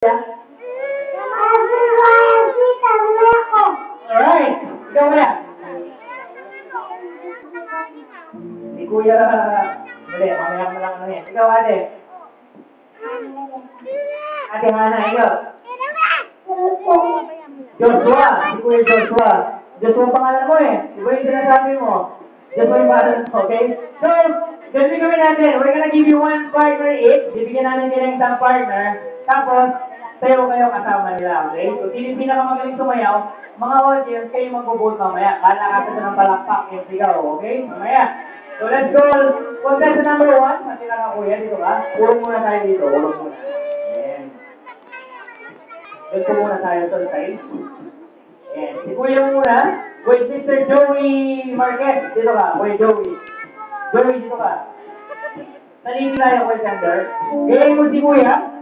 Alright, ikaw na. Si Kuya, mali, mamaya ko na lang ano yan. Ikaw, ate. Ate Hana, ikaw. Joshua, si Kuya Joshua. Joshua ang pangalan mo eh. Di ba yung sinasabi mo? Joshua yung pangalan mo, okay? So, ganun kami natin. We're gonna give you one partner each. Bibigyan namin din ng isang partner. Tapos, sayo kayo kasama nila, okay? So, sino yung pinakamagaling sumayaw? Mga audience, kayo mag-vote mamaya. Kalakatan na ng palakpak yung sigaw, okay? Mamaya. So, let's go. Contest number 1. Matira ka kuya, dito ka. Urong muna tayo dito. Urong muna. Ayan. Dito muna tayo sa side. Ayan. Si kuya muna. Wait, Mr. Joey Marquez. Dito ka. Wait, Joey. Joey, dito ka. Naninilayan ko yung sender. Galing mo si kuya.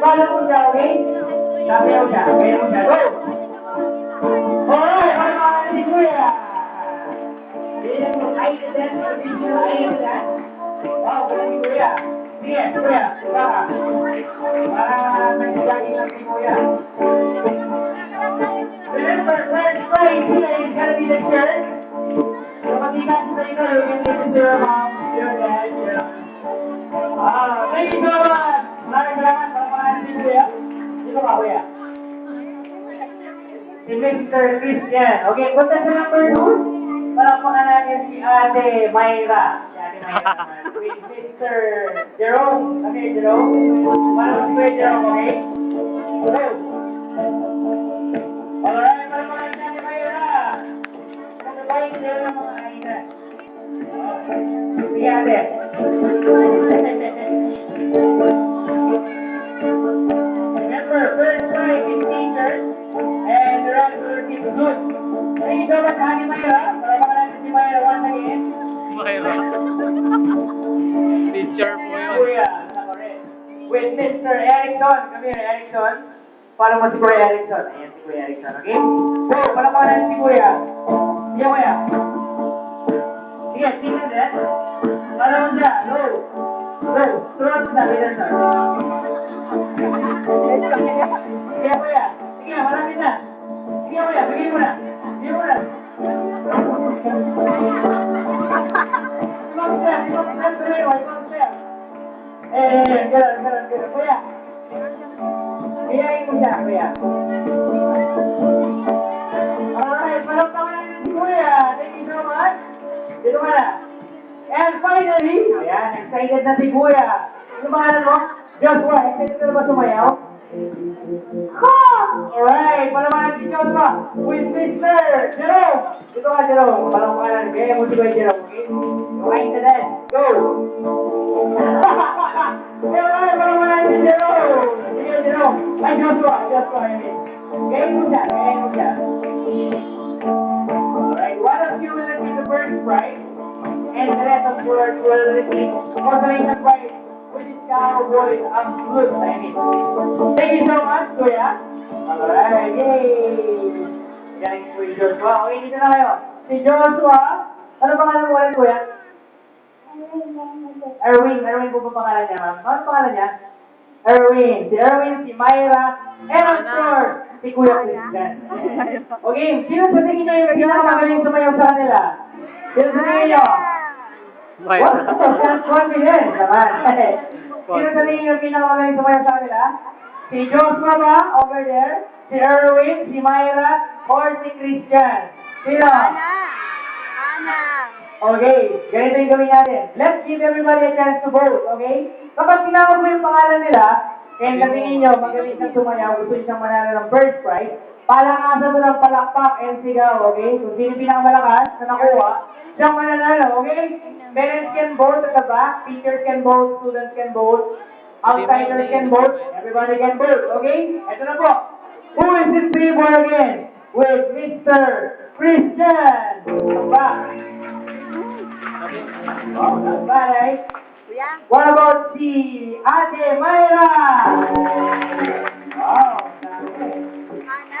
Follow mo siya, okay? Sasayaw siya. Galing mo siya. Go! Alright, ano mga si kuya? Bilang mo kayo na dyan. Video kayo na dyan. Wow, galing si kuya. Sige, kuya. Diba ka? Para nagsigagin lang si kuya. Remember, first prize here is gonna be the shirt. So, mag-ikas sa ito, you can give it to your mom, your dad, your... thank you so much! Maraming salamat para pangalan si kuya. Dito ka, kuya. Si Mr. Christian. Okay, punta sa number 2. Para pangalan niya si Ate Mayra. Si Ate Mayra. With Mr. Jerome. Okay, Jerome. Para si Kuya Jerome, okay? Hello. Alright, para pangalan si Ate Mayra. Nagbabayin sila ng mga aina. Sige, Ate. Remember, first prize is t-shirt and the rest of the kids good. Thank you so much, Ate Mayra. Para pangalan si Mayra once again. Mayra. Teacher po yun. Kuya, correct. With Mr. Erickson. Come here, Erickson. Follow mo si Kuya Erickson. Ayan si Kuya Erickson, okay? So, para pangalan si Kuya. Sige, Kuya. Sige, tingnan din. Follow mo siya. Go. Go. Turun mo siya. Leader, sir. Sige, Kuya. Sige, marami na. Sige, Kuya. Bigay mo na. Bigay mo na. Ibang siya. Ibang siya. Ibang siya. Ganun. Kuya. Biyahin mo siya, Kuya. Alright, palakpakan natin si Kuya. Thank you so much. Dito ka na. And finally, ayan, excited na si Kuya. Ano pangalan mo? Joshua, excited ka na ba sumayaw? Alright, palakpakan si Joshua with Mr. Jerome. Dito ka, Jerome. Palakpakan. Biyahin mo si Kuya Jerome, okay? Okay, na din. Go! Alright, palakpakan si Jerome. Sige, Jerome. Ay, Joshua, I mean. Gayin mo siya. Alright, one of you will receive the first prize, and the rest of you will receive consolation prize, which is Cowboy Absolute, I mean. Thank you so much, Kuya. Alright, yay! Galing po yung Joshua. Okay, dito na kayo. Si Joshua, ano pangalan mo ulit, Kuya? Erwin po ba pangalan niya, ma'am? Ano pangalan niya? Erwin. Si Erwin, si Mayra, and of course, si Kuya Christian. Okay, sino sa tingin niyo yung pinakamagaling sumayaw sa kanila? Sino sa tingin niyo? What? Self-confidence naman. Sino sa tingin niyo yung pinakamagaling sumayaw sa kanila? Si Joshua ba, over there? Si Erwin, si Mayra, or si Christian? Sino? Ana. Okay, ganito yung gawin natin. Let's give everybody a chance to vote, okay? Kapag tinawag mo yung pangalan nila, and natingin nyo, magaling siyang sumayaw, gusto siyang manalo ng first prize, palakasan mo ng palakpak and sigaw, okay? Kung sino pinakamalakas na nakuha, siyang mananalo, okay? Parents can vote at the back, teachers can vote, students can vote, outsiders can vote, everybody can vote, okay? Ito na po. Who is in favor again? With Mr. Christian. Back. Oh, not bad, eh? Kuya. What about si Ate Mayra? Oh, Ana.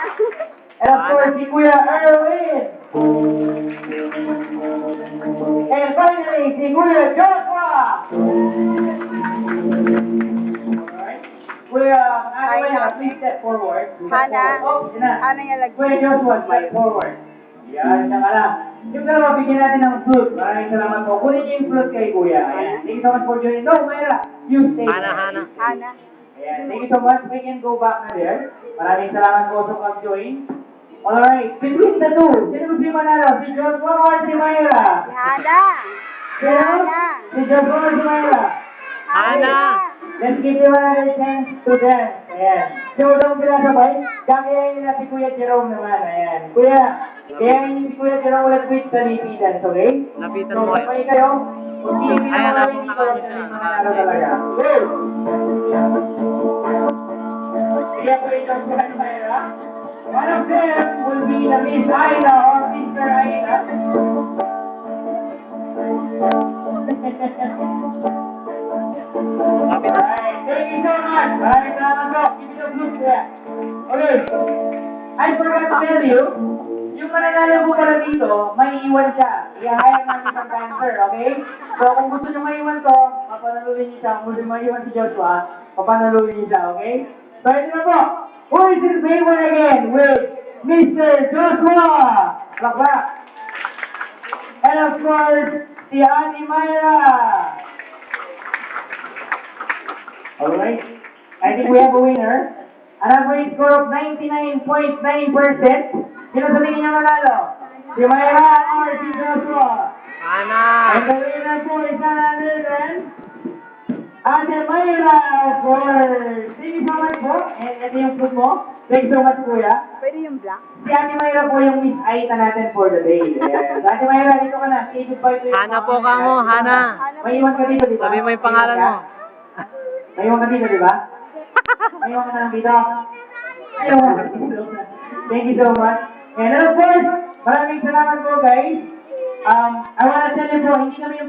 and of course, si Kuya Erwin. And finally, si Kuya Joshua. Alright. Kuya, Ate Mayra, please. please step forward? Step Hana. forward. Oh, yun na. Hana yung lagi. Kuya Joshua, step forward. Yan, siya ka lang. Yung dalawa, bigyan natin ng fruit. Maraming salamat po. Kunin niyo yung fruit kay Kuya. Ayan. Thank you so much for joining. No, Mayra, you stay. Hana. Ayan. Thank you so much. We can go back na there. Maraming salamat po sa pag-join. Alright, between the two, sino si Manalo? Si Joshua or si Mayra? Hana. Sino? Hana. Si Joshua or si Mayra? Hana. Let's give them another chance to dance. Ayan. So, daw sila sabay. Kakayain nila si Kuya Jerome naman. Ayan. Kuya, kayain si Kuya Jerome ulit with the lipidan, okay? Lapitan So, mo. sabay kayo. Kung hindi Ayan, mga ako, hindi ko, nakano siya siya. yung mananalo talaga. Go! Kaya Kuya Joshua at Mayra. One of them will be the Miss Aida or Mr. Aida. Alright, thank you so much. Maraming salamat po. Give me the blue kuya. Okay. I forgot to tell you, yung mananalo po pala dito, may iwan siya. I-hire natin sa dancer, okay? So kung gusto nyo maiwan to, papanaluin niyo siya. Kung gusto nyo maiwan si Joshua, papanaluin niyo siya, okay? So ito na po. Who is in favor again with Mr. Joshua? Clap. And of course, si Ate Mayra. Alright. I think we have a winner. An average score of 99.9%. Sino sa tingin niya manalo? Si Mayra or si Joshua? Hana. And the winner po is none other than Ate Mayra, of course. Thank you so much po. And ito yung food mo. Thank you so much, Kuya. Pwede yung black? Si Ate Mayra po yung Miss Aita natin for the day. Yes. Ate Mayra, dito ka na. Say goodbye to your Hana mom. po ka mo, Hana. May iwan ka dito, di ba? Sabi mo yung pangalan mo. May iwan ka dito, di ba? May iwan ka na lang dito. Ayun. Thank you so much. And of course, maraming salamat po guys. I wanna tell you po, hindi kami yung